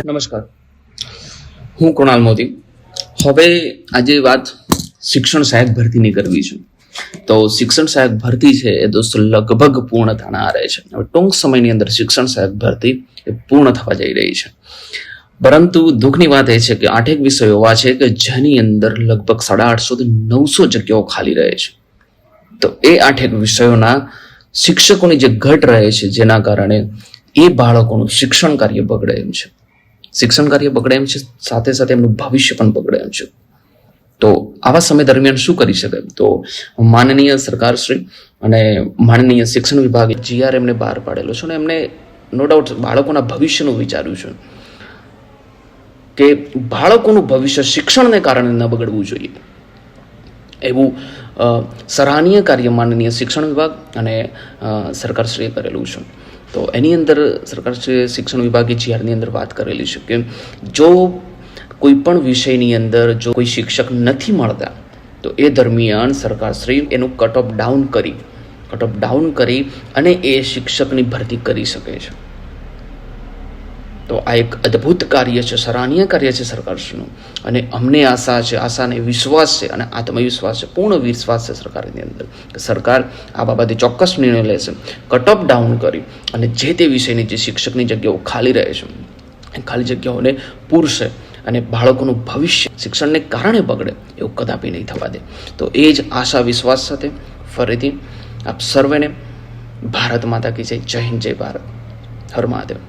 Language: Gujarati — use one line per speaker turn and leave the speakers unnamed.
નમસ્કાર, હું કૃણાલ મોદી. હવે આજે વાત શિક્ષણ સહાયક ભરતીની કરવી છે. તો શિક્ષણ સહાયક ભરતી છે એ દોસ્તો લગભગ પૂર્ણ થવાના આરે છે. હવે ટૂંક સમયની અંદર શિક્ષણ સહાયક ભરતી એ પૂર્ણ થવા જઈ રહી છે. પરંતુ દુઃખની વાત એ છે કે 8 વિષયો એવા છે કે જેની અંદર લગભગ 850 થી 900 જગ્યાઓ ખાલી રહે છે. તો એ 8 વિષયોના શિક્ષકોની જે ઘટ રહે છે, જેના કારણે એ બાળકોનું શિક્ષણ કાર્ય બગડે એમ છે. શિક્ષણ કાર્ય બગડે એમ છે, સાથે સાથે એમનું ભવિષ્ય પણ બગડે એમ છે. તો આવા સમય દરમિયાન શું કરી શકાય? તો માનનીય સરકારશ્રી અને માનનીય શિક્ષણ વિભાગે GR એમને બહાર પાડેલો છે અને એમને નો ડાઉટ બાળકોના ભવિષ્યનું વિચાર્યું છે કે બાળકોનું ભવિષ્ય શિક્ષણને કારણે ન બગડવું જોઈએ. એવું સરાહનીય કાર્ય માનનીય શિક્ષણ વિભાગ અને સરકારશ્રીએ કરેલું છે. તો એની અંદર સરકારશ્રીએ શિક્ષણ વિભાગે GRની અંદર વાત કરેલી છે કે જો કોઈ પણ વિષયની અંદર જો કોઈ શિક્ષક નથી મળતા તો એ દરમિયાન સરકારશ્રી એનું કટ ઓફ ડાઉન કરી અને એ શિક્ષકની ભરતી કરી શકે છે. તો આ એક અદ્ભુત કાર્ય છે, સરાહનીય કાર્ય છે સરકારશ્રીનું. અને અમને આશા છે, આશાને વિશ્વાસ છે અને આત્મવિશ્વાસ છે, પૂર્ણ વિશ્વાસ છે સરકારની અંદર કે સરકાર આ બાબતે ચોક્કસ નિર્ણય લેશે. કટ ઓફ ડાઉન કરી અને જે તે વિષયની જે શિક્ષકની જગ્યાઓ ખાલી રહે છે એ ખાલી જગ્યાઓને પૂરશે અને બાળકોનું ભવિષ્ય શિક્ષણને કારણે બગડે એવું કદાપી નહીં થવા દે. તો એ જ આશા વિશ્વાસ સાથે ફરીથી આપ સર્વેને ભારત માતા કી જય. જય હિન્દ, જય ભારત, હર મહાદેવ.